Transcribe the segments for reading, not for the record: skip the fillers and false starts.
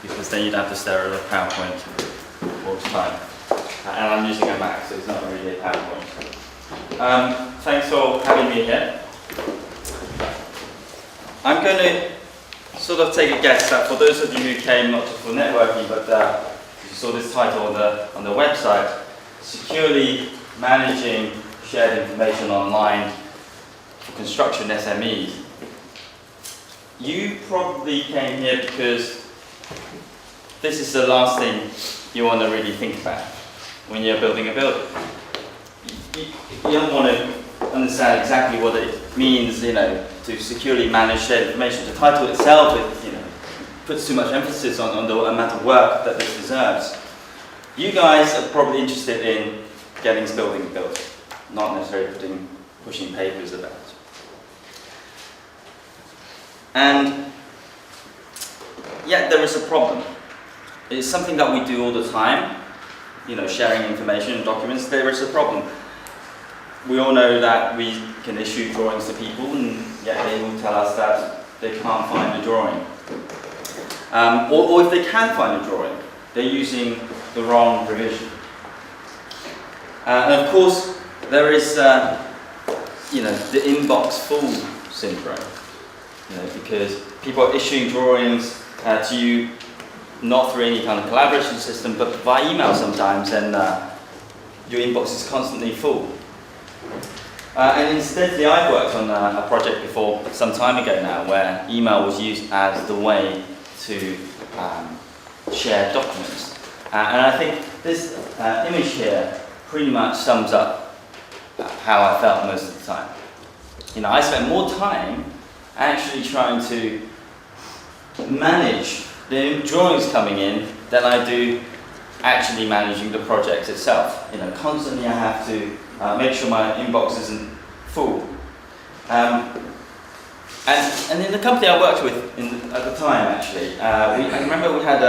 because then you'd have to stare at a PowerPoint all the time. And I'm using a Mac, so it's not really a PowerPoint. Thanks for having me here. I'm going to sort of take a guess that for those of you who came not just for networking, but you saw this title on the website, Securely Managing Shared Information Online for Construction SMEs. You probably came here because this is the last thing you want to really think about when you're building a building. You don't want to understand exactly what it means, to securely manage shared information. The title itself, puts too much emphasis on the amount of work that this deserves. You guys are probably interested in getting this building built, not necessarily pushing papers about it. And yet there is a problem. It's something that we do all the time, sharing information and documents. There is a problem. We all know that we can issue drawings to people, and yet they will tell us that they can't find the drawing. Or if they can find a drawing, they're using the wrong revision. And of course, there is the inbox full syndrome, because people are issuing drawings to you not through any kind of collaboration system, but by email sometimes, and your inbox is constantly full. And instead, I've worked on a project before some time ago now, where email was used as the way to share documents. And I think this image here pretty much sums up how I felt most of the time. I spent more time actually trying to manage the drawings coming in than I do actually managing the project itself. Constantly I have to make sure my inbox isn't full. And in the company I worked with at the time, actually, I remember we had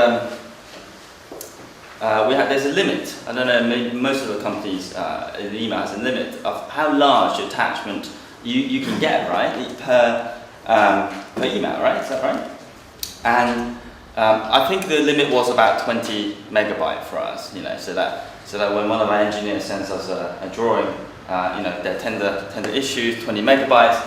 there's a limit. I don't know, maybe most of the companies in email has a limit of how large attachment you can get, right, per email, right? Is that right? And I think the limit was about 20 megabyte for us, so that when one of our engineers sends us a drawing, they're tender issues, 20 megabytes.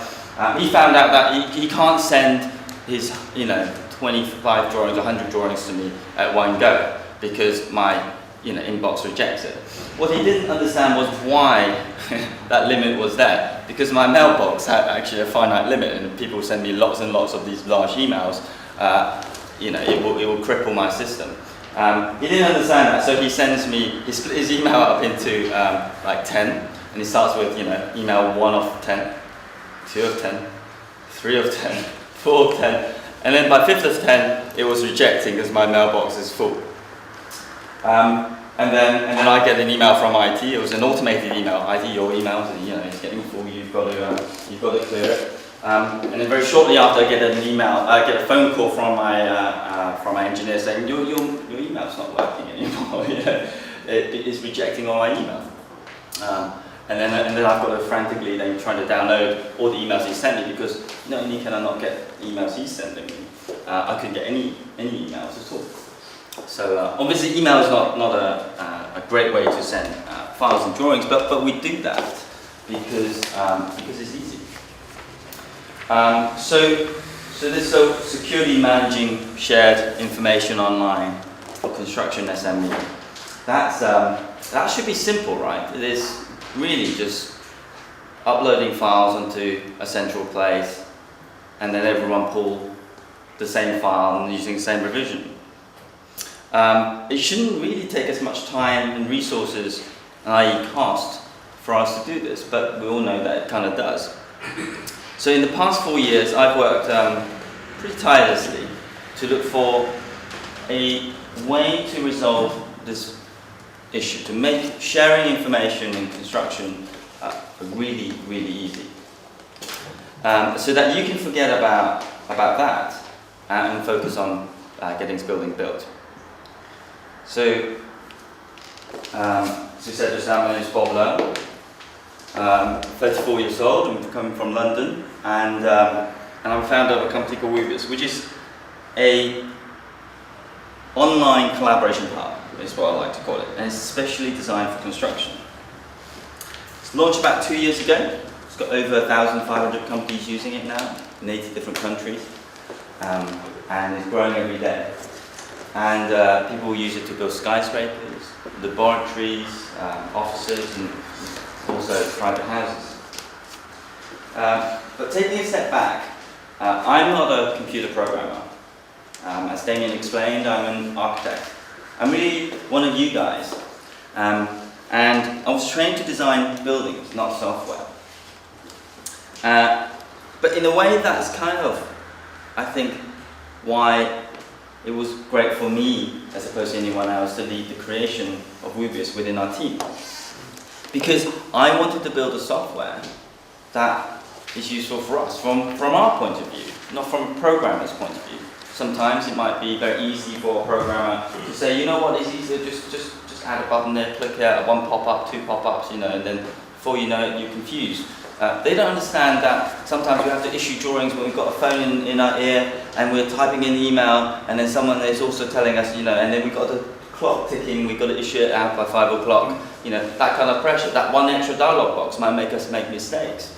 He found out that he can't send his, 25 drawings, 100 drawings to me at one go, because my, inbox rejects it. What he didn't understand was why that limit was there, because my mailbox had actually a finite limit, and people send me lots and lots of these large emails. It will cripple my system. He didn't understand that, so he sends me, he split his email up into like 10, and he starts with, email 1 of 10, 2 of 10, 3 of 10, 4 of 10, and then by 5th of 10, it was rejecting because my mailbox is full. And then I get an email from IT. It was an automated email. IT, your emails, it's getting full. You've got to clear it. And then very shortly after, I get a phone call from my engineer saying your email's not working anymore. It is rejecting all my email. And then I've got to frantically then trying to download all the emails he sent me, because not only can I not get emails he's sending me, I couldn't get any emails at all. So obviously email is not a great way to send files and drawings, but we do that because it's easy. So this securely managing shared information online for construction SME. That should be simple, right? It is really just uploading files onto a central place, and then everyone pull the same file and using the same revision. It shouldn't really take as much time and resources, i.e. cost, for us to do this, but we all know that it kind of does. So in the past 4 years, I've worked pretty tirelessly to look for a way to resolve this issue, to make sharing information in construction really, really easy. So that you can forget about that and focus on getting this building built. So, as we said just now, my name is Bob Leung. 34 years old, I'm coming from London, and I'm founder of a company called Woobius, which is a online collaboration hub is what I like to call it, and it's specially designed for construction. It's launched about 2 years ago. It's got over 1,500 companies using it now in 80 different countries, and it's growing every day. And people use it to build skyscrapers, laboratories, offices, and also private houses. But taking a step back, I'm not a computer programmer. As Damien explained, I'm an architect. I'm really one of you guys. And I was trained to design buildings, not software. But in a way, that's kind of, I think, why it was great for me, as opposed to anyone else, to lead the creation of Woobius within our team. Because I wanted to build a software that is useful for us, from our point of view, not from a programmer's point of view. Sometimes it might be very easy for a programmer to say, you know what, it's easier, just add a button there, click here, one pop-up, two pop-ups, and then before you know it, you're confused. They don't understand that sometimes we have to issue drawings when we've got a phone in our ear and we're typing in the email, and then someone is also telling us, and then we've got the clock ticking, we've got to issue it out by 5 o'clock. That kind of pressure, that one extra dialog box might make us make mistakes.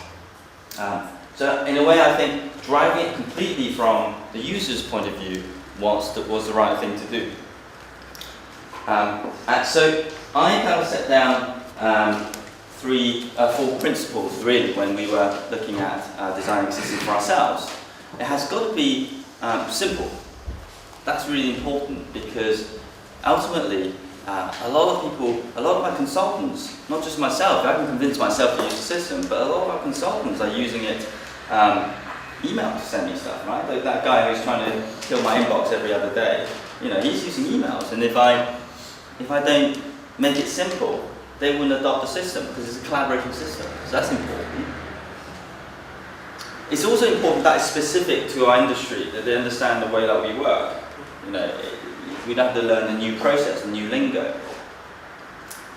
So in a way, I think driving it completely from the user's point of view was the right thing to do. And so I kind of set down 4 principles really when we were looking at designing a system for ourselves. It has got to be simple. That's really important because ultimately a lot of my consultants, not just myself, I can convince myself to use the system, but a lot of our consultants are using it email to send me stuff, right? Like that guy who's trying to kill my inbox every other day, he's using emails, and if I don't make it simple, they wouldn't adopt the system because it's a collaboration system. So that's important. It's also important that it's specific to our industry, that they understand the way that we work. We'd have to learn a new process, a new lingo.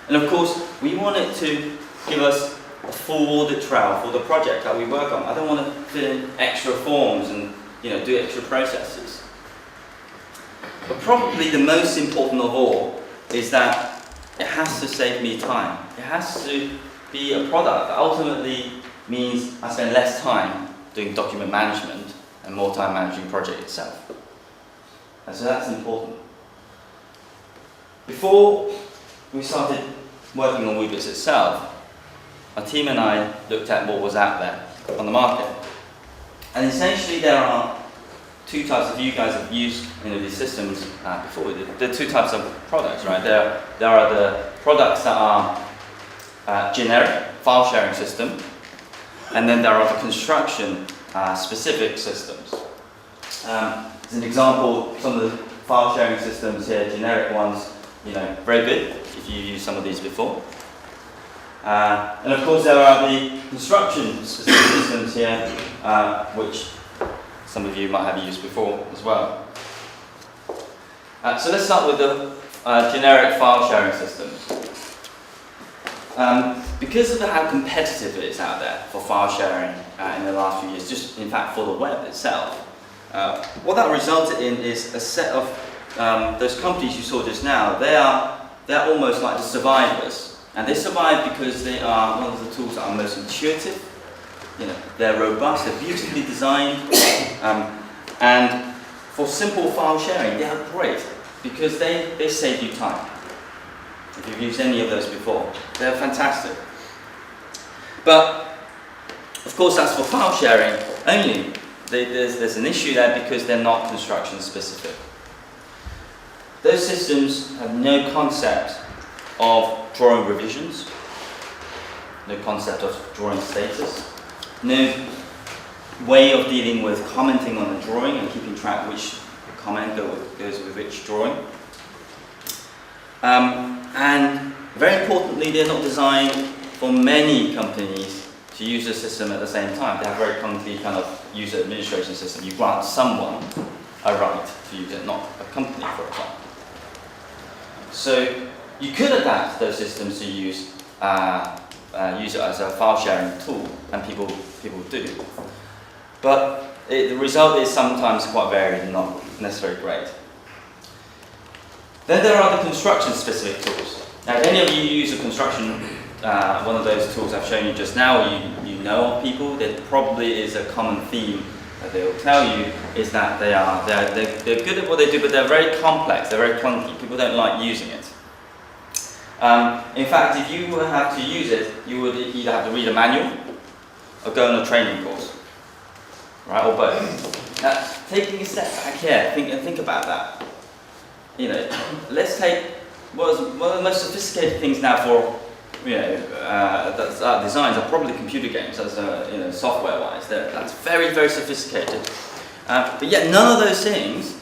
And of course, we want it to give us a full audit trail for the project that we work on. I don't want to fill in extra forms and do extra processes. But probably the most important of all is that it has to save me time. It has to be a product that ultimately means I spend less time doing document management and more time managing the project itself. And so that's important. Before we started working on Woobius itself, our team and I looked at what was out there on the market. And essentially there are 2 types of, you guys have used these systems before. There are 2 types of products, right? There are the products that are generic file sharing system, and then there are the construction specific systems. As an example, some of the file sharing systems here, generic ones, very good if you use some of these before. And of course there are the construction specific systems here, which some of you might have used before as well. So let's start with the generic file sharing systems. Because of how competitive it is out there for file sharing in the last few years, just in fact for the web itself, what that resulted in is a set of those companies you saw just now. They're almost like the survivors, and they survive because they are one of the tools that are most intuitive. They're robust, they're beautifully designed, and for simple file sharing, they are great because they save you time. If you've used any of those before, they're fantastic. But of course, that's for file sharing only. There's an issue there because they're not construction specific. Those systems have no concept of drawing revisions, no concept of drawing status, no way of dealing with commenting on a drawing and keeping track which comment goes with which drawing. And very importantly, they're not designed for many companies to use the system at the same time. They have a very clunky kind of user administration system. You grant someone a right to use it, not a company, for example. So you could adapt those systems to use it as a file sharing tool, and people do. But the result is sometimes quite varied and not necessarily great. Then there are the construction-specific tools. Now, if any of you use a construction, one of those tools I've shown you just now, you know of people, there probably is a common theme that they will tell you is that they're good at what they do, but they're very complex, they're very clunky. People don't like using it. In fact, if you have to use it, you would either have to read a manual or go on a training course, right, or both. Now, taking a step back here, think about that. You know, let's take one of the most sophisticated things now for designs are probably computer games, as software-wise. That's very, very sophisticated. But yet, none of those things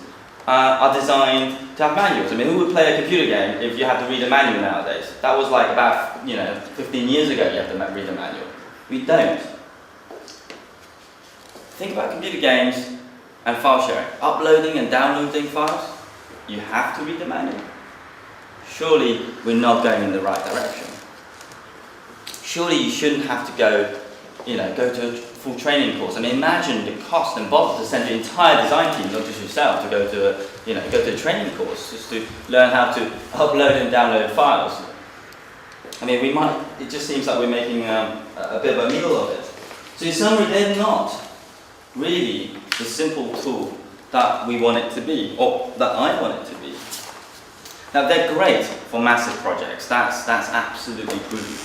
are designed to have manuals. I mean, who would play a computer game if you had to read a manual nowadays? That was like about 15 years ago. You have to read a manual. We don't. Think about computer games and file sharing, uploading and downloading files. You have to read the manual. Surely we're not going in the right direction. Surely you shouldn't have to go to a full training course. I mean, imagine the cost and bother to send your entire design team, not just yourself, to go to a training course just to learn how to upload and download files. I mean, it just seems like we're making a bit of a meal of it. So in summary, they're not really the simple tool that we want it to be, or that I want it to be. Now, they're great for massive projects. That's absolutely proven,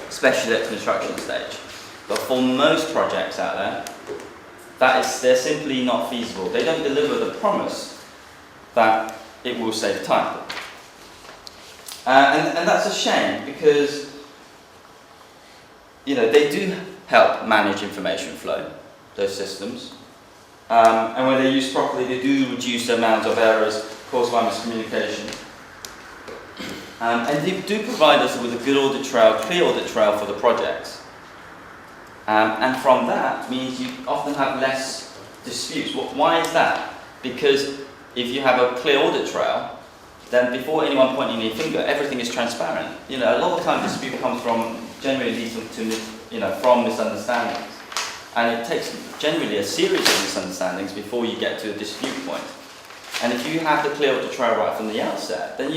especially at construction stage. But for most projects out there, they're simply not feasible. They don't deliver the promise that it will save time. And that's a shame, because they do help manage information flow, those systems. And when they're used properly, they do reduce the amount of errors caused by miscommunication. And they do provide us with a good audit trail, clear audit trail for the projects. And from that means you often have less disputes. Why is that? Because if you have a clear audit trail, then before anyone pointing a finger, everything is transparent. A lot of the time dispute comes from generally from misunderstandings. And it takes generally a series of misunderstandings before you get to a dispute point. And if you have the clear audit trail right from the outset, then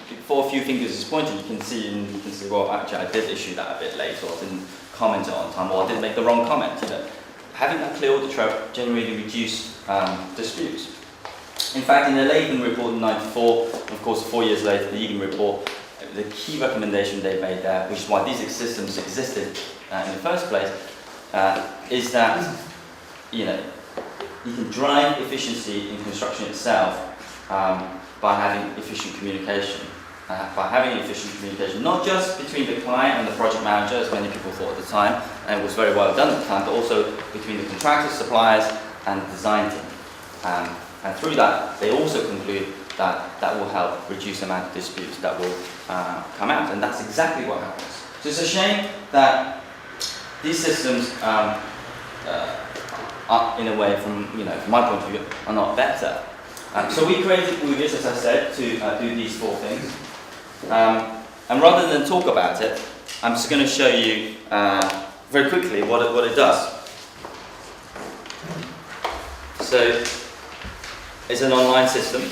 before a few fingers is pointed, you can see, well, actually I did issue that a bit late, or I didn't comment on time, or I did make the wrong comment. Having that clear audit trail generally reduces disputes. In fact, in the Leung report in '94, of course 4 years later, the Egan report, the key recommendation they made there, which is why these systems existed in the first place, is that you can drive efficiency in construction itself by having efficient communication. Not just between the client and the project manager, as many people thought at the time, and it was very well done at the time, but also between the contractors, suppliers, and the design team. And through that, they also conclude that will help reduce the amount of disputes that will come out, and that's exactly what happens. So it's a shame that these systems are, in a way, from my point of view, are not better. So we created Woobius, as I said, to do these four things. And rather than talk about it, I'm just going to show you very quickly what it does. So it's an online system.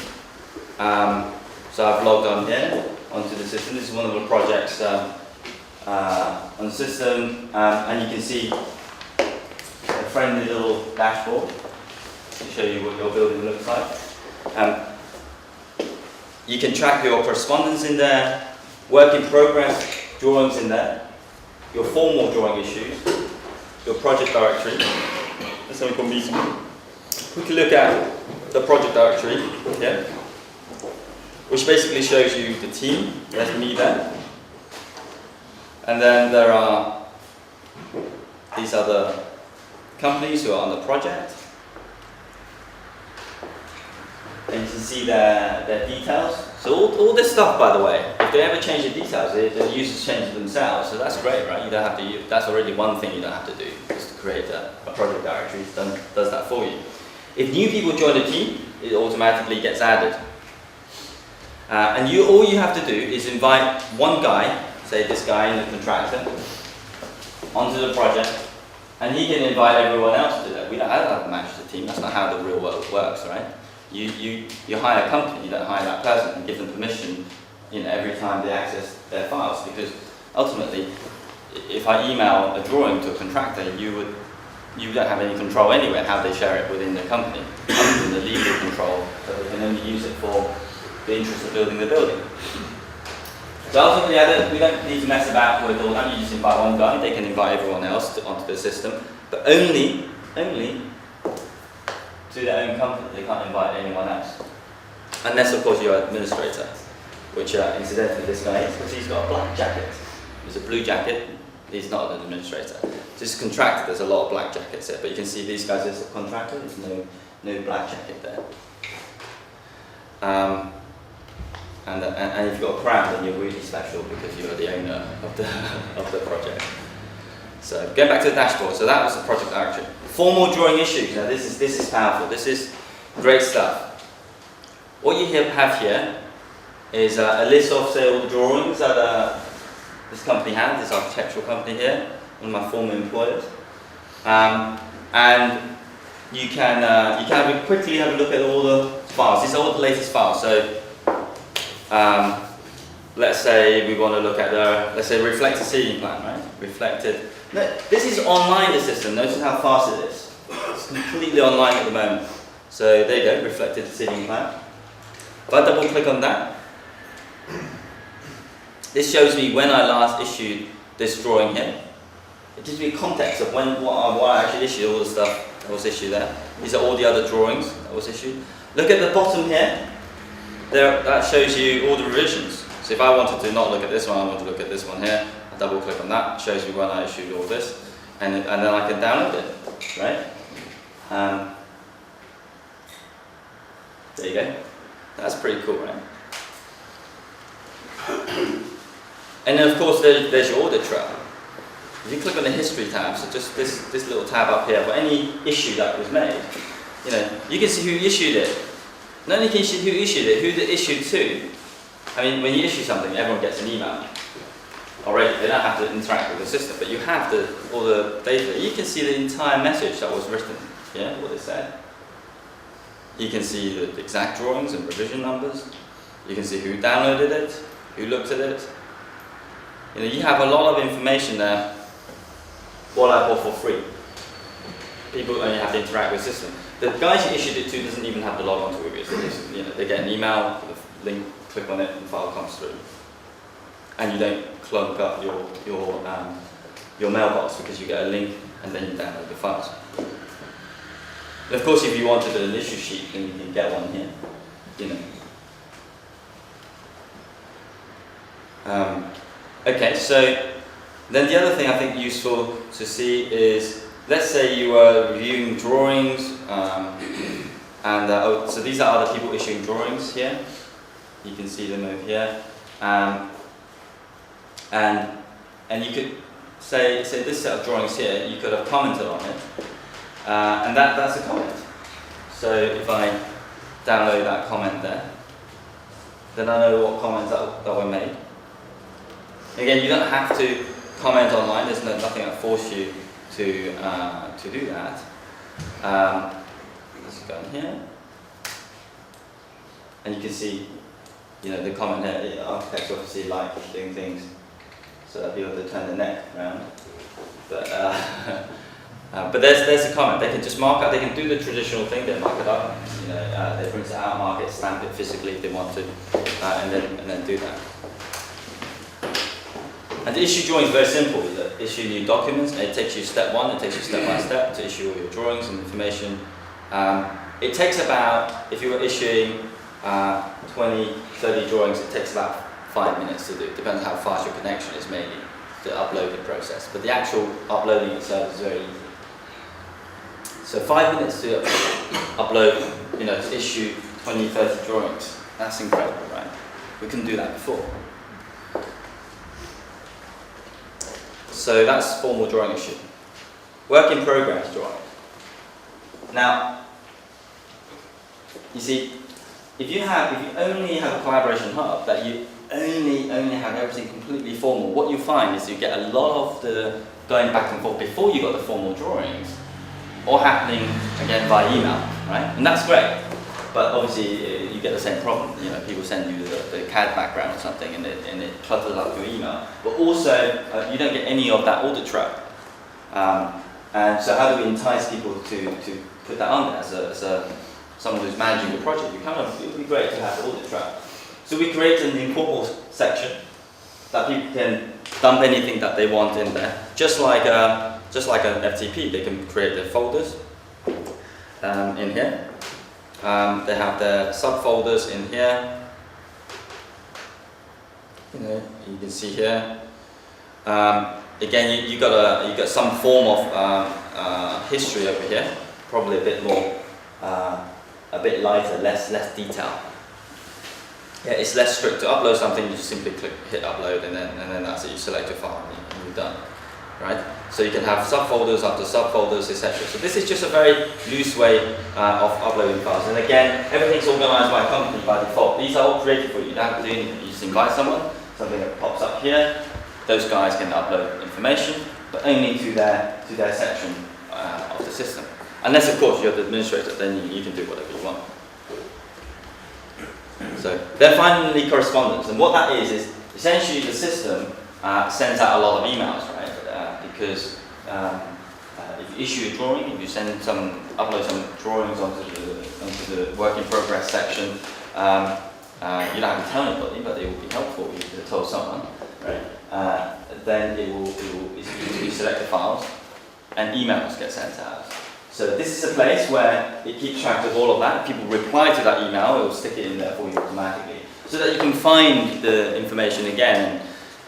So I've logged on here onto the system. This is one of the projects on the system, and you can see a friendly little dashboard to show you what your building looks like. You can track your correspondence in there, work in progress drawings in there, your formal drawing issues, your project directory. Let's have a meeting. Quick look at the project directory here, which basically shows you the team. There's me there. And then there are these other companies who are on the project. And you can see their details. So all this stuff, by the way, if they ever change the details, the users change it themselves. So that's great, right? You don't have to. That's already one thing you don't have to do, is to create a project directory. It does that for you. If new people join the team, it automatically gets added. And all you have to do is invite one guy, say this guy in the contractor, onto the project, and he can invite everyone else to that. I don't have to manage the team. That's not how the real world works, right? You hire a company, you don't hire that person and give them permission, every time they access their files, because ultimately, if I email a drawing to a contractor, you don't have any control anyway how they share it within the company, other than the legal control that they can only use it for the interest of building the building. So ultimately, we don't need to mess about with all that. You just invite one guy, they can invite everyone else onto the system, but only to their own company. They can't invite anyone else. Unless, of course, you're an administrator, which incidentally this guy is, because he's got a black jacket. He's a blue jacket, he's not an administrator. Just contractor, there's a lot of black jackets here, but you can see these guys as a contractor, there's no black jacket there. And if you've got a crown, then you're really special because you're the owner of the project. So going back to the dashboard, so that was the project directory. Formal drawing issues. Now this is powerful. This is great stuff. What you have here is a list of, say, all the drawings that this company had, this architectural company here, one of my former employers, and you can quickly have a look at all the files. These are all the latest files. So let's say we want to look at let's say reflected seating plan, right? Reflected. No, this is online, the system. Notice how fast it is. It's completely online at the moment. So there you go, reflected seating plan. If I double click on that, this shows me when I last issued this drawing here. It gives me context of what I actually issued, all the stuff that was issued there. These are all the other drawings that was issued. Look at the bottom here. That shows you all the revisions. So if I wanted to not look at this one, I want to look at this one here. I double click on that. It shows me when I issued all this, and then I can download it, right? There you go. That's pretty cool, right? And then of course there's your audit trail. If you click on the history tab, so just this little tab up here, for any issue that was made, you can see who issued it. Not only can you see who issued it, who the issued to. I mean, when you issue something, everyone gets an email already. They don't have to interact with the system, but you have all the data. You can see the entire message that was written, what they said. You can see the exact drawings and revision numbers. You can see who downloaded it, who looked at it. You have a lot of information there, all for free. People only have to interact with the system. The guys you issued it to doesn't even have to log on to Woobius. They get an email, the link, click on it, and the file comes through. And you don't clunk up your mailbox because you get a link and then you download the files. And of course, if you wanted an issue sheet, then you can get one here. Okay, so then the other thing I think useful to see is, let's say you were reviewing drawings, so these are other people issuing drawings here. You can see them over here, and you could say this set of drawings here. You could have commented on it, and that's a comment. So if I download that comment there, then I know what comments that were made. Again, you don't have to comment online. There's nothing that forces you to do that. Let's go in here, and you can see, the comment here. The architects obviously like doing things so that people have to turn their neck around. But there's a comment. They can just mark up. They can do the traditional thing. They mark it up. They print it out, mark it, stamp it physically if they want to, and then do that. And to issue drawings is very simple. You issue new documents, and it takes you step one, it takes you step by step to issue all your drawings and information. It takes about, if you were issuing 20, 30 drawings, it takes about 5 minutes to do. It depends how fast your connection is, mainly, the uploading process. But the actual uploading itself is very easy. So 5 minutes to upload, to issue 20, 30 drawings. That's incredible, right? We couldn't do that before. So that's formal drawing issue. Work in progress drawing. Now, you see, if you only have a collaboration hub, that you only have everything completely formal, what you find is you get a lot of the going back and forth before you got the formal drawings, all happening again by email, right? And that's great. but obviously you get the same problem. You know, people send you the CAD background or something, and it clutters up your email. But also, you don't get any of that audit trail. And so, how do we entice people to put that on there as someone who's managing the project? It would be great to have the audit trail. So we created an importable section that people can dump anything that they want in there, just like an FTP. They can create their folders in here. They have their subfolders in here. You can see here. Again, you got some form of history over here. Probably a bit more, a bit lighter, less detail. Yeah, it's less strict. To upload something, you just simply hit upload, and then that's it. You select your file, and you're done. Right? So you can have subfolders after subfolders, etc. So this is just a very loose way of uploading files. And again, everything's organized by a company by default. These are all created for you. You don't have to do anything. You just invite someone, something that pops up here. Those guys can upload information, but only to their section of the system. Unless, of course, you're the administrator, then you can do whatever you want. So then finally, correspondence. And what that is essentially the system sends out a lot of emails, right? Because if you issue a drawing, if you upload some drawings onto the work in progress section, you don't have to tell anybody, but it will be helpful if you tell someone, right? Then you select the files, and emails get sent out. So this is a place where it keeps track of all of that. People reply to that email, it will stick it in there for you automatically, so that you can find the information again.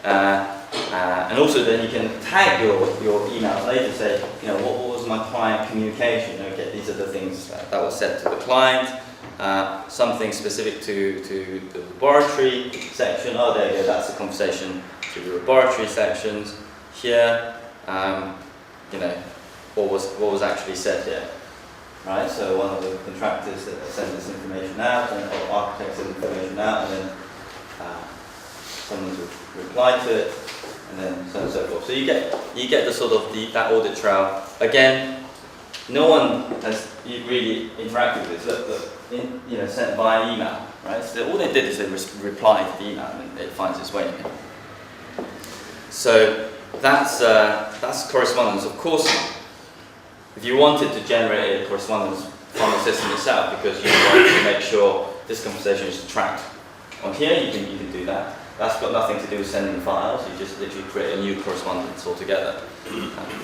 And also then you can tag your emails later, say, what was my client communication? Okay, these are the things that was said to the client. Something specific to the laboratory section. Oh, there you go, that's the conversation to the laboratory sections. Here, what was actually said here. Right, so one of the contractors that sends this information out, and the architect sends information out, and then someone will reply to it, and then so on and so forth. So you get the sort of that audit trail. Again, no one has really interacted with this. Sent via email, right? So all they did is they replied to the email, and it finds its way in. So that's correspondence. Of course, if you wanted to generate a correspondence from the system itself, because you want to make sure this conversation is tracked on here, you can do that. That's got nothing to do with sending files. You just literally create a new correspondence altogether.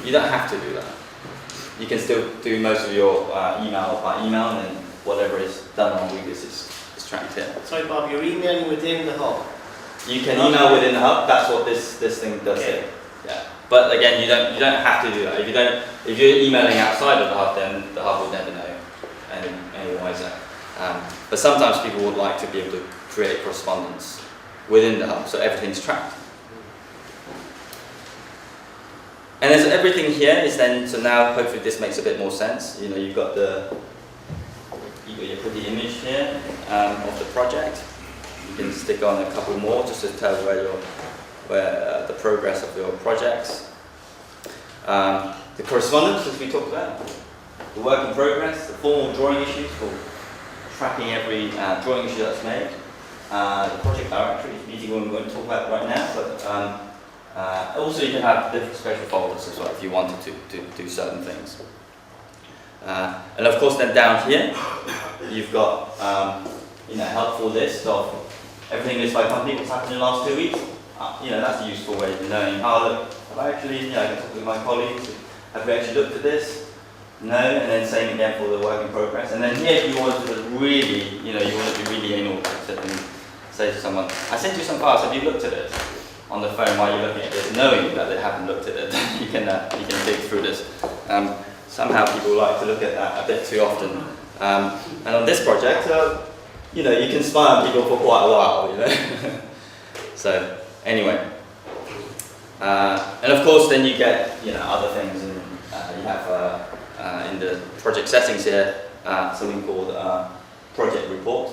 You don't have to do that. You can still do most of your email by email, and then whatever is done on Woobius is tracked here. Sorry, Bob, you're emailing within the hub. You can email within the hub. That's what this thing does here. Yeah. But again, you don't have to do that. If you're emailing outside of the hub, then the hub will never know any wiser. But sometimes people would like to be able to create correspondence within the hub, so everything's tracked. And as everything here is then, so now hopefully this makes a bit more sense. You've got your pretty image here of the project. You can stick on a couple more just to tell where the progress of your projects. The correspondence, as we talked about, the work in progress, the formal drawing issues for tracking every drawing issue that's made. The project directory, meeting room, we won't talk about right now, but also you can have different special folders as well if you wanted to do certain things. And of course then down here, you've got a helpful list of everything listed by company, what's happened in the last 2 weeks. That's a useful way of knowing, look, have I actually, I can talk with my colleagues, have we actually looked at this? No, and then same again for the work in progress. And then here, if you want to really, you want to be really anal about it and say to someone, I sent you some files, have you looked at it? On the phone while you're looking at this, knowing that they haven't looked at it, you can dig through this. Somehow people like to look at that a bit too often. And on this project, you can spy on people for quite a while, So, anyway. And of course, then you get, other things, and you have in the project settings here something called project report.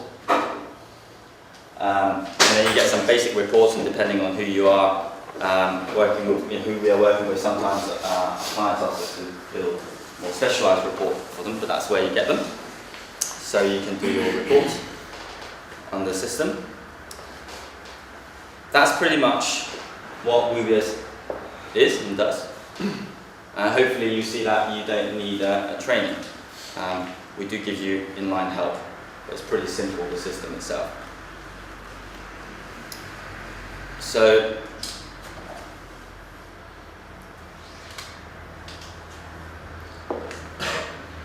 And then you get some basic reports, and depending on who you are working with, who we are working with, sometimes clients ask us to build more specialized report for them, but that's where you get them. so you can do your reports on the system. That's pretty much what Woobius is and does. Hopefully you see that you don't need a training. We do give you inline help, but it's pretty simple, the system itself. So,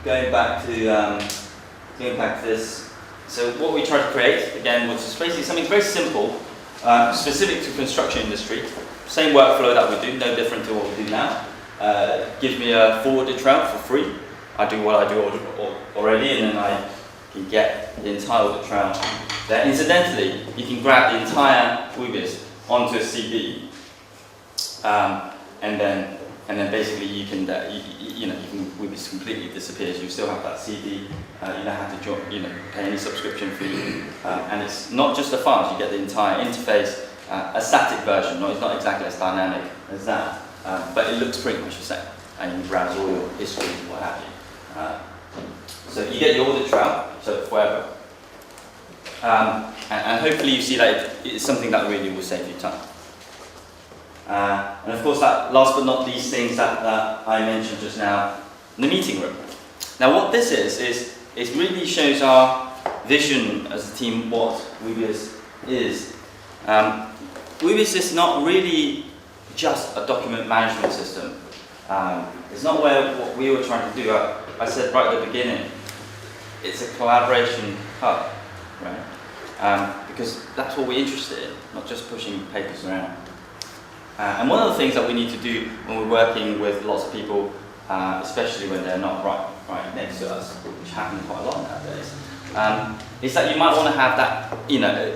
going back to this, so what we try to create, again, which is basically something very simple, specific to construction industry, same workflow that we do, no different to what we do now. Gives me a forwarded trail for free. I do what I do already, and then I can get the entire audit trail there. Incidentally, you can grab the entire Woobius onto a CD, and then basically you can Woobius completely disappears. You still have that CD. You don't have to pay any subscription fee, and it's not just the files. You get the entire interface, a static version. No, it's not exactly as dynamic as that, but it looks pretty much the same, and you can browse all your history and what have you. So you get your audit trail, so forever. And hopefully you see that it's something that really will save you time. And of course, that last but not least things that I mentioned just now, the meeting room. Now what this is it really shows our vision as a team what Woobius is. Woobius is not really just a document management system. It's not what we were trying to do. I said right at the beginning, it's a collaboration hub, right? Because that's what we're interested in, not just pushing papers around. And one of the things that we need to do when we're working with lots of people, especially when they're not right next to us, which happens quite a lot nowadays, is that you might want to have that,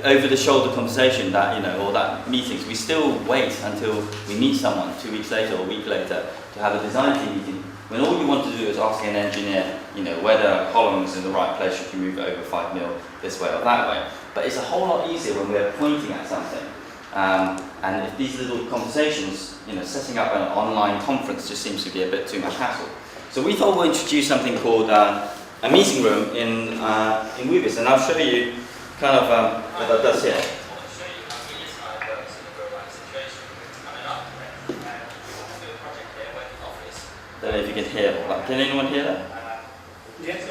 over-the-shoulder conversation, or that meetings. We still wait until we meet someone 2 weeks later or a week later to have a design team meeting, when all you want to do is ask an engineer, whether a column is in the right place, should you move it over 5 mil this way or that way. But it's a whole lot easier when we're pointing at something. And if these little conversations, setting up an online conference just seems to be a bit too much hassle. So we thought we'll introduce something called a meeting room in Woobius, and I'll show you kind of what that does here. I don't know if you can hear that. Can anyone hear that? Yes.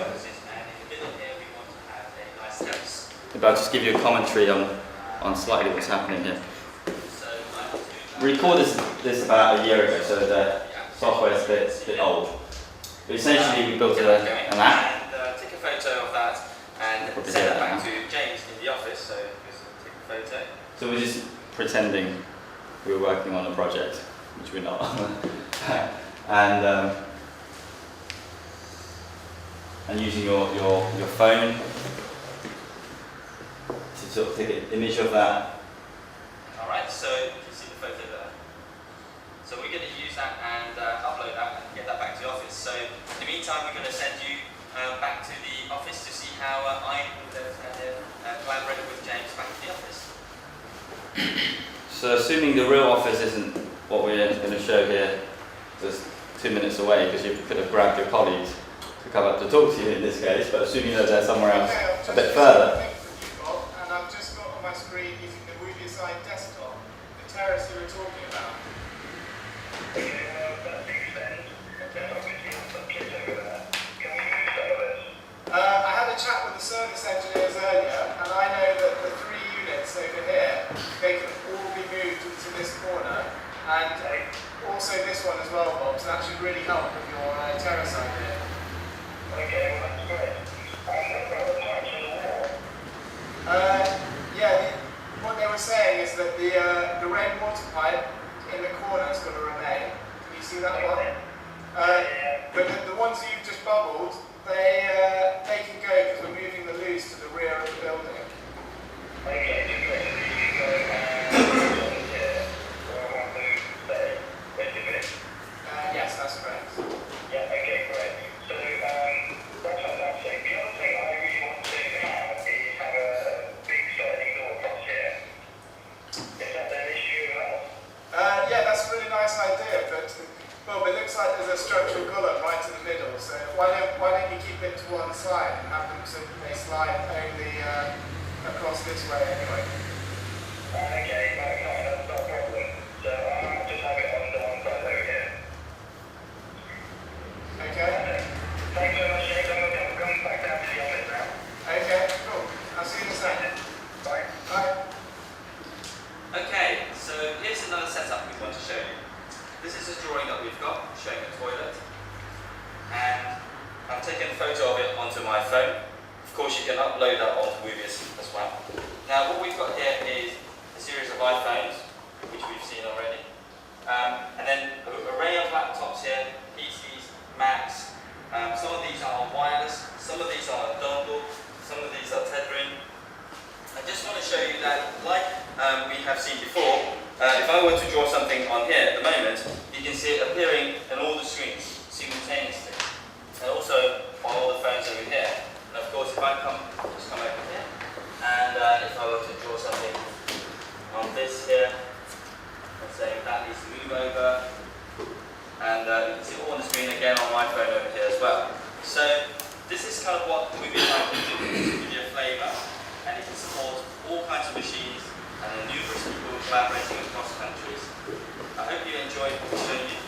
Maybe I'll just give you a commentary on slightly what's happening here. We recorded this about a year ago, so the software is a bit old. But essentially we built an app. And take a photo of that and send it back to James in the office, so just take a photo. So we're just pretending we were working on a project, which we're not. And using your phone to sort of take an image of that. Alright, so you can see the photo there. So we're going to use that and upload that and get that back to the office. So in the meantime, we're going to send you back to the office to see how I collaborated with James back in the office. So assuming the real office isn't what we're going to show here, just 2 minutes away, because you could have grabbed your colleagues to come up to talk to you in this case, but assuming that they're somewhere else a bit further. And I've just got on my screen using the Woobius desktop, the terrace you were talking about. I had a chat with the service engineers earlier, and I know that the 3 units over here, they can all be moved to this corner, and also this one as well, Bob, so that should really help with your terrace idea. Okay, well, that's great. What they were saying is that the rainwater pipe in the corner is going to remain. Can you see that one? But the ones you've just bubbled, they can go because we're moving the loose to the rear of the building. Okay, yes, that's correct. Yeah, okay, great. So, have them so that they slide only across this way anyway. Okay, that's not a problem. So I might just have it on the one side over here. Okay? Thanks very much, James. I'm going to come back down to the office now. Okay, cool. I'll see you in a second. Bye. Bye. Okay, so here's another setup we want to show you. This is a drawing that we've got showing a toilet, and I've taken a photo of it onto my phone. Of course, you can upload that onto Woobius as well. Now, what we've got here is a series of iPhones, which we've seen already, and then an array of laptops here, PCs, Macs. Some of these are wireless, some of these are dongle, some of these are tethering. I just want to show you that, like we have seen before, if I were to draw something on here at the moment, you can see it appearing on all the screens simultaneously, and also on all the phones over here. And of course, if I just come over here, and if I were to draw something on this here, let's say that needs to move over, and you can see it all on the screen again on my phone over here as well. So this is kind of what we've been trying to do, to give you a flavour, and it can support all kinds of machines and numerous people collaborating across countries. I hope you enjoyed what we've shown you.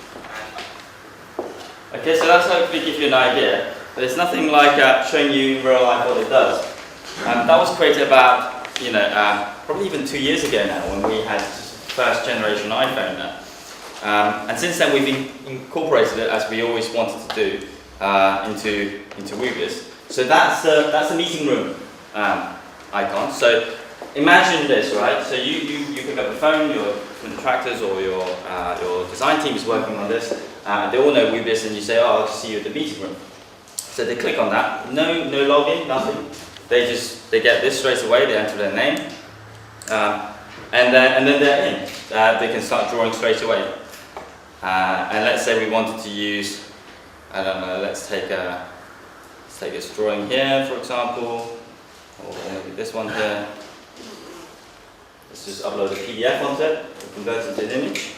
Okay, so that's hopefully give you an idea. But it's nothing like showing you in real life what it does. That was created about, probably even 2 years ago now, when we had first generation iPhone there. And since then we've incorporated it, as we always wanted to do, into Woobius. So that's the meeting room icon. So imagine this, right? So you pick up the phone, your contractors or your design team is working on this. They all know Woobius, and you say, "Oh, I'll just see you at the meeting room." So they click on that. No login, nothing. They get this straight away. They enter their name, and then they're in. They can start drawing straight away. And let's say we wanted to use, I don't know. Let's take this drawing here, for example, or maybe this one here. Let's just upload a PDF onto it, convert it to an image.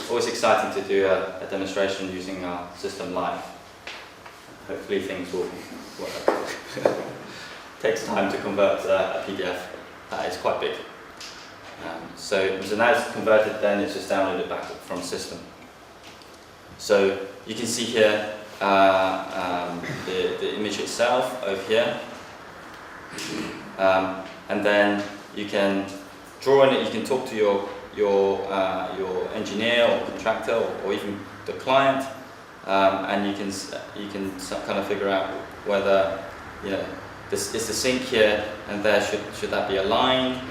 Always exciting to do a demonstration using our system live. Hopefully things will work. Takes time to convert a PDF. It's quite big. So now it's converted, then it's just downloaded back from the system. So you can see here the image itself over here. And then you can draw in it, you can talk to your engineer or contractor or even the client, and you can kind of figure out whether this is the sink here and there, should that be aligned,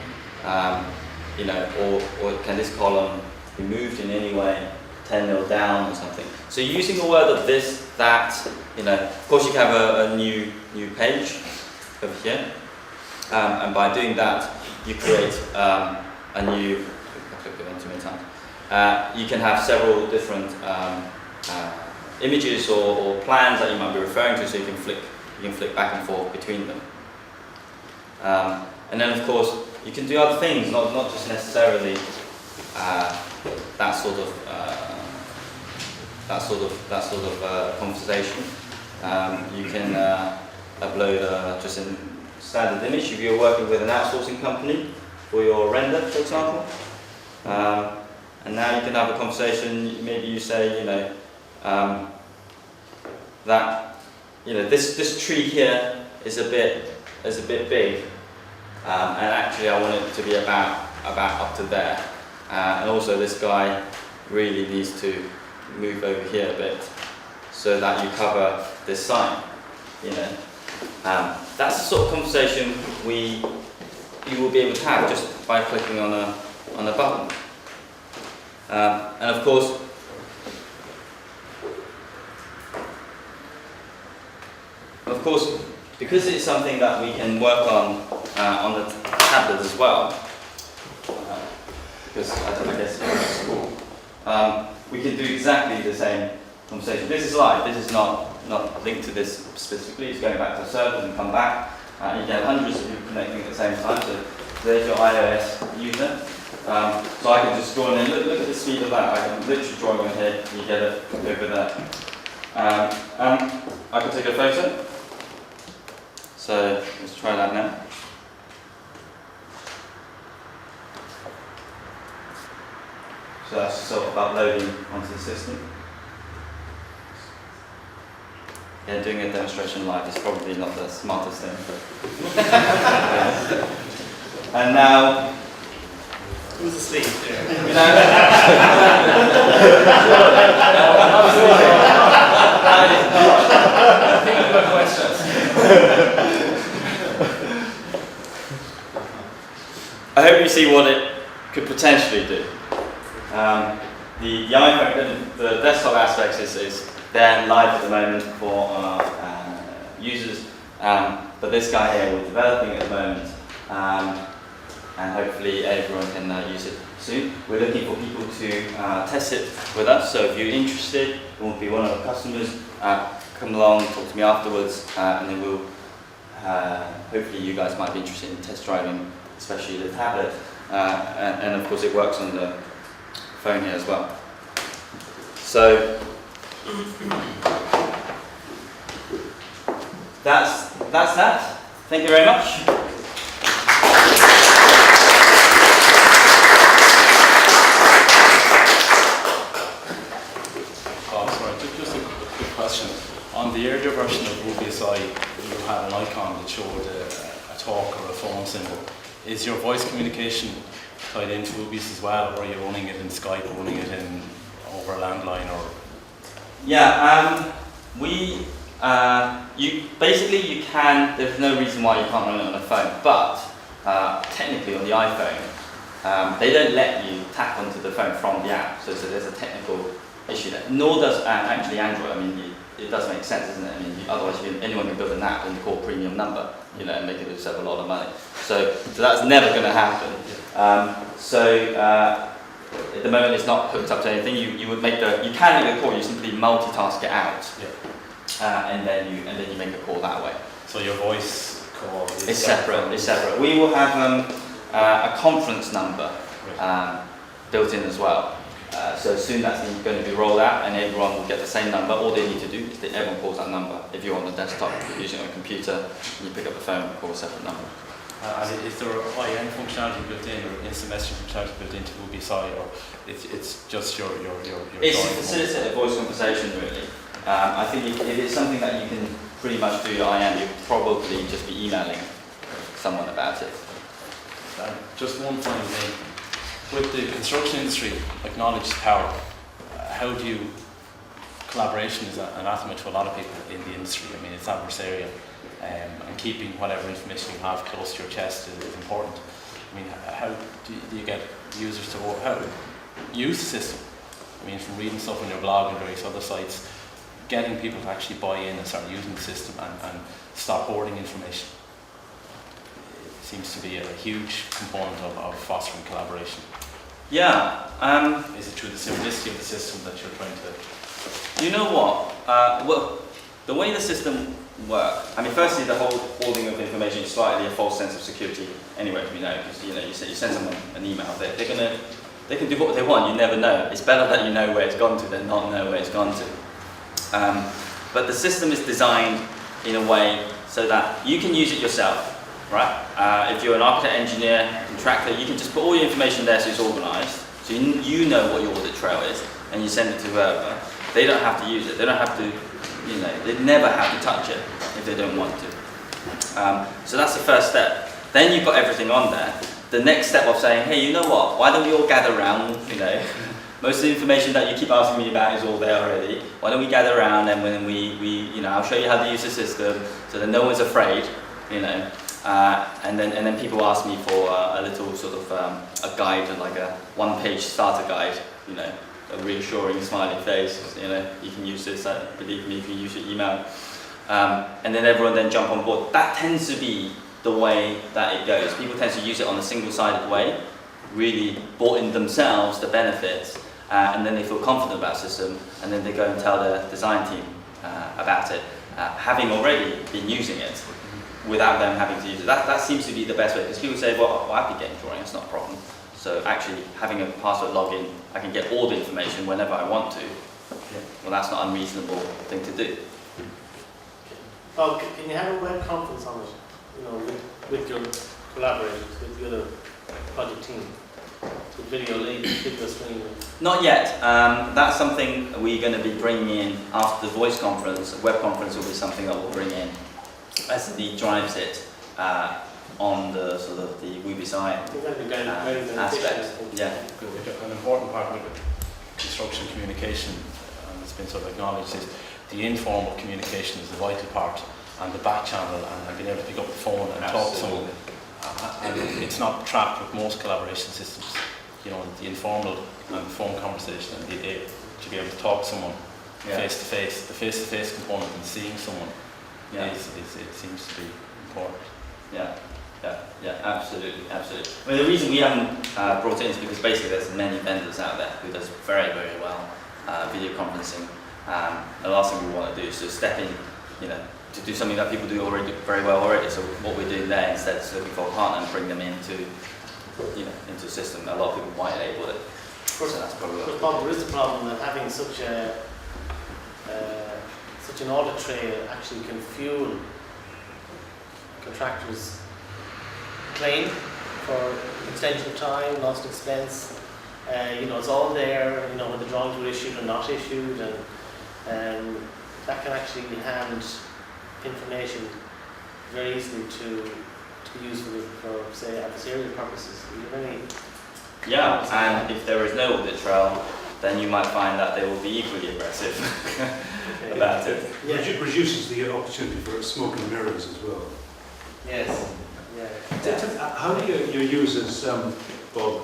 or can this column be moved in any way 10 mil down or something. So using the word of this, that, of course you can have a new page over here, and by doing that you create a new. You can have several different images or plans that you might be referring to, so you can flick back and forth between them. And then of course you can do other things, not just necessarily that sort of conversation. You can upload just a standard image if you're working with an outsourcing company for your render, for example. And now you can have a conversation. Maybe you say, that this tree here is a bit big, and actually I want it to be about up to there. And also this guy really needs to move over here a bit so that you cover this sign. That's the sort of conversation you will be able to have just by clicking on a button. And of course, because it's something that we can work on the tablet as well, because I guess it's cool, we can do exactly the same conversation. This is live. This is not linked to this specifically. It's going back to the server and come back. You can have hundreds of people connecting at the same time. So there's your iOS user. So I can just draw in. Look at the speed of that. I can literally draw in here. You get it over there. I can take a photo. So let's try that now. So that's sort of uploading onto the system. Yeah, doing a demonstration live is probably not the smartest thing. And now, Who's asleep? you know, I hope you see what it could potentially do. The iPhone, the desktop aspects is there live at the moment for users, but this guy here we're developing at the moment, and hopefully everyone can use it soon. We're looking for people to test it with us, so if you're interested, you want to be one of our customers, come along, talk to me afterwards, and then we'll, hopefully you guys might be interested in test driving, especially the tablet, and of course it works on the phone here as well. So that's that. Thank you very much. Oh, sorry, just a quick question. On the earlier version of Woobius, you had an icon that showed a talk or a phone symbol. Is your voice communication tied into Woobius as well, or are you running it in Skype, or running it in over a landline, or? Yeah, you can. There's no reason why you can't run it on a phone, but technically on the iPhone, they don't let you tap onto the phone from the app. So there's a technical issue there. Nor does actually Android. I mean, it does make sense, doesn't it? I mean, otherwise anyone can build an app and call premium number, you know, and make it yourself a lot of money. So that's never going to happen. At the moment, it's not hooked up to anything. You can make a call. You simply multitask it out, and then you make a call that way. So your voice call is separate. It's separate. We will have a conference number built in as well. So soon that's going to be rolled out, and everyone will get the same number. All they need to do is that everyone calls that number. If you're on the desktop using a computer, you pick up the phone and call a separate number. And is there IN functionality built in, or instant messaging functionality built into Woobius, or it's just your It's to facilitate a voice conversation, really. I think if it's something that you can pretty much do IM, you'll probably just be emailing someone about it. Just one final thing. With the construction industry, like knowledge is power. How do you, collaboration is anathema to a lot of people in the industry. I mean, it's adversarial, and keeping whatever information you have close to your chest is important. I mean, how do you get users to use the system? I mean, from reading stuff on your blog and various other sites, getting people to actually buy in and start using the system and stop hoarding information. It seems to be a huge component of fostering collaboration. Yeah. Is it through the simplicity of the system that you're trying to? You know what? Well, the way the system works, I mean, firstly, the whole holding of information is slightly a false sense of security anyway, you know, because you send someone an email, they can do what they want, you never know. It's better that you know where it's gone to than not know where it's gone to. But the system is designed in a way so that you can use it yourself, right? If you're an architect, engineer, contractor, you can just put all your information there so it's organized, so you know what your audit trail is, and you send it to whoever. They don't have to use it, they don't have to, they never have to touch it if they don't want to. So that's the first step. Then you've got everything on there. The next step of saying, hey, you know what, why don't we all gather around, most of the information that you keep asking me about is all there already. Why don't we gather around, and when I'll show you how to use the system so that no one's afraid, and then people ask me for a little sort of a guide, like a one-page starter guide, a reassuring smiling face, you can use this, believe me, if you use your email. And then everyone then jump on board. That tends to be the way that it goes. People tend to use it on a single-sided way, really bought in themselves the benefits, and then they feel confident about the system, and then they go and tell the design team about it, having already been using it, without them having to use it. That seems to be the best way, because people say, well, I can get drawing, it's not a problem. So actually, having a password login, I can get all the information whenever I want to. Yeah. well, that's not an unreasonable thing to do. Well, can you have a web conference on it? You know, with your collaborators, with the other project team, with video link, video stream. Not yet. That's something we're going to be bringing in after the voice conference. Web conference will be something that we'll bring in as the need drives it on the sort of the Woobius aspect. Yeah. An important part of construction communication, and it's been sort of acknowledged, is the informal communication is a vital part, and the back channel, and being able to pick up the phone and talk to someone. And it's not trapped with most collaboration systems. You know, the informal and phone conversation, and to be able to talk to someone face to face, the face to face component and seeing someone is it seems to be important. Yeah, absolutely. I mean, the reason we haven't brought it in is because basically there's many vendors out there who does very, very well video conferencing. The last thing we want to do is to step in, you know, to do something that people do already very well already. So what we're doing there instead is looking for a partner and bring them into, you know, into the system. A lot of people white label it. So that's probably what. Bob, there is a problem that having such an audit trail actually can fuel contractors' claim for extension of time, lost expense. You know, it's all there. You know, when the drawings were issued or not issued, and that can actually hand information very easily to be used for say adversarial purposes. Do you have any? Yeah, and if there is no audit trail, then you might find that they will be equally aggressive about it. Yeah. It reduces the opportunity for smoke and mirrors as well. Yes. Yeah. How do your users, Bob,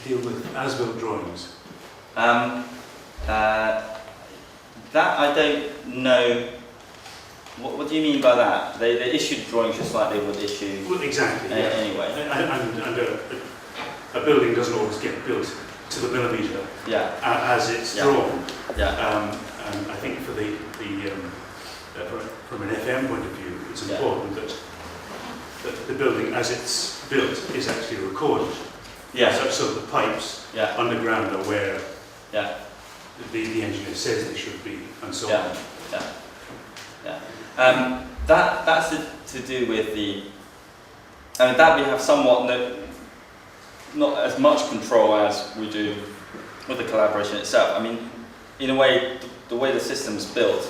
deal with as-built drawings? That I don't know. What do you mean by that? They issued drawings just like they would issue. Well, exactly. Anyway. And a building doesn't always get built to the millimetre as it's drawn. Yeah. And I think for from an FM point of view, it's important that the building as it's built is actually recorded. Yeah. So the pipes underground are where the engineer says they should be, and so on. That's to do with the. I mean, that we have somewhat not as much control as we do with the collaboration itself. I mean, in a way, the way the system's built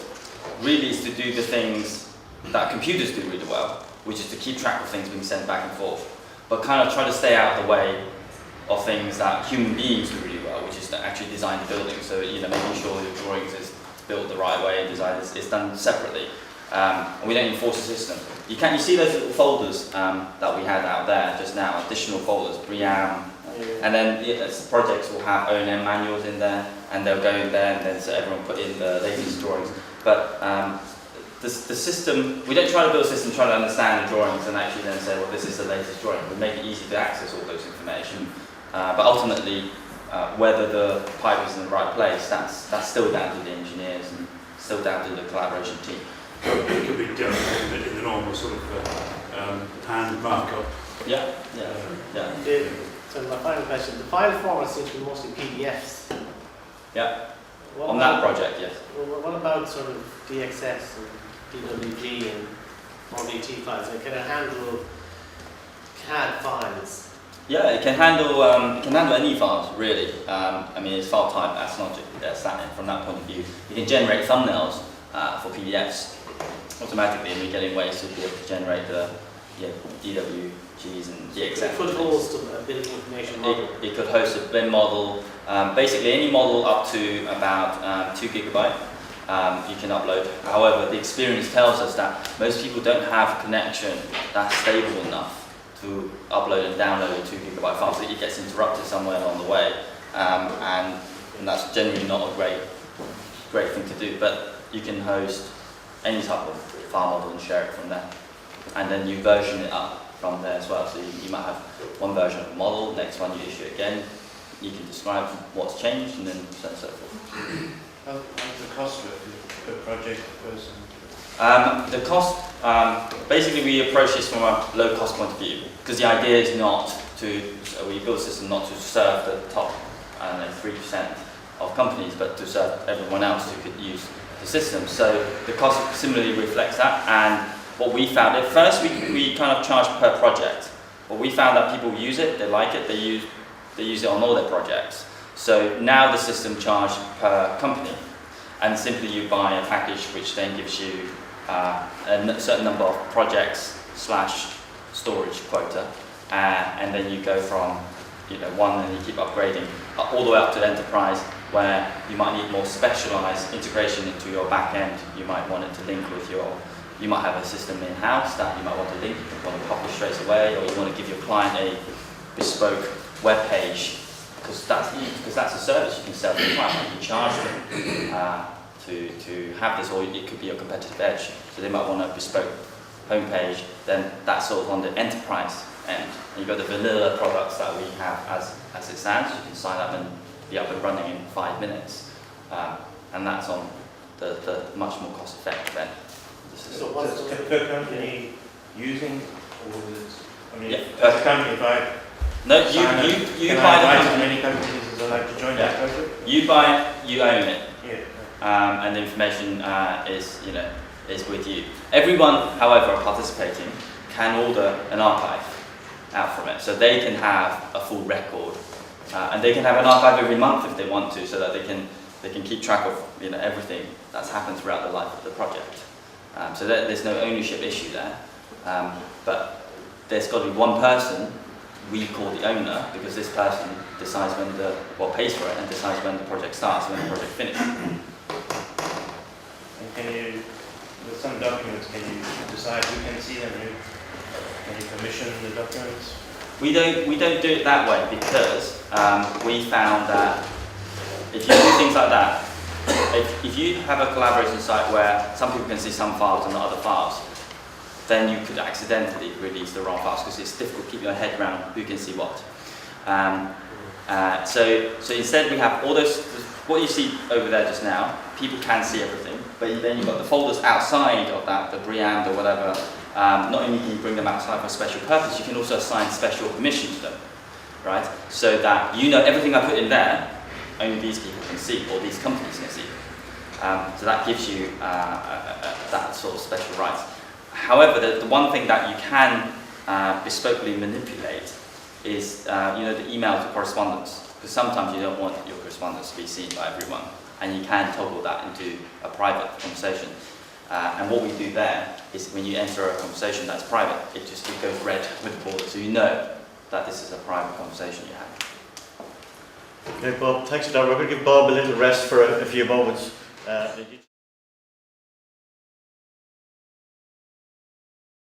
really is to do the things that computers do really well, which is to keep track of things being sent back and forth, but kind of try to stay out of the way of things that human beings do really well, which is to actually design the building. So, you know, making sure the drawings is built the right way and design is done separately. And we don't enforce the system. You see those little folders that we had out there just now, additional folders, BRIAM, and then projects will have O&M manuals in there, and they'll go in there, and then so everyone put in the latest drawings. But the system, we don't try to build a system trying to understand the drawings and actually then say, well, this is the latest drawing. We make it easy to access all those information. But ultimately, whether the pipe is in the right place, that's still down to the engineers and still down to the collaboration team. It could be done in the normal sort of hand markup. Yeah. So my final question, the file format seems to be mostly PDFs. Yeah. What On about, that project, yes. What about sort of DXS and DWG and RDT files? Can it handle CAD files? Yeah, it can handle any files really. I mean, it's file type agnostic. From that point of view, you can generate thumbnails for PDFs automatically, and we're getting ways to be able to generate the DWGs and DXF. It could host a building information model. It could host a BIM model. Basically, any model up to about 2 gigabyte you can upload. However, the experience tells us that most people don't have a connection that's stable enough to upload and download a 2 gigabyte file, so it gets interrupted somewhere along the way, and that's generally not a great thing to do. But you can host any type of file model and share it from there, and then you version it up from there as well. So you might have one version of the model, next one you issue it again. You can describe what's changed, and then so on and so forth. How's the cost of it per project per person? The cost, basically we approach this from a low cost point of view, because the idea is not to, we build a system not to serve the top 3% of companies, but to serve everyone else who could use the system. So the cost similarly reflects that. And what we found, at first we kind of charged per project. But we found that people use it, they like it, they use it on all their projects. So now the system charged per company. And simply you buy a package which then gives you a certain number of projects / storage quota. And then you go from one and you keep upgrading all the way up to enterprise, where you might need more specialized integration into your back end. You might want it to link with you might have a system in-house that you might want to link, you want to publish straight away, or you want to give your client a bespoke web page, because that's a service you can sell to the client. You charge them to have this, or it could be a competitive edge. So they might want a bespoke homepage, then that's sort of on the enterprise end. And you've got the vanilla products that we have as it stands. You can sign up and be up and running in 5 minutes. And that's on the much more cost-effective end. So what's per company using all this? I mean, Yeah. as a company, if I No, you can buy I the invite as company. many companies as I like to join that project? You buy it, you own it. Yeah. And the information is with you. Everyone, however, participating can order an archive out from it, so they can have a full record, and they can have an archive every month if they want to, so that they can keep track of everything that's happened throughout the life of the project. So there's no ownership issue there, but there's got to be one person we call the owner, because this person decides pays for it and decides when the project starts, when the project finishes. And can you, with some documents, can you decide who can see them? Can you commission the documents? We don't do it that way, because we found that if you do things like that, if you have a collaboration site where some people can see some files and not other files, then you could accidentally release the wrong files, because it's difficult to keep your head around who can see what. So instead we have all those, what you see over there just now, people can see everything, but then you've got the folders outside of that, the brand or whatever. Not only can you bring them outside for a special purpose, you can also assign special permission to them, right? So that everything I put in there, only these people can see, or these companies can see. So that gives you that sort of special rights. However, the one thing that you can bespokely manipulate is the email to correspondence, because sometimes you don't want your correspondence to be seen by everyone, and you can toggle that into a private conversation. And what we do there is, when you enter a conversation that's private, it goes red with the border, so you know that this is a private conversation you have. Okay, Bob, thanks for that. We're going to give Bob a little rest for a few moments.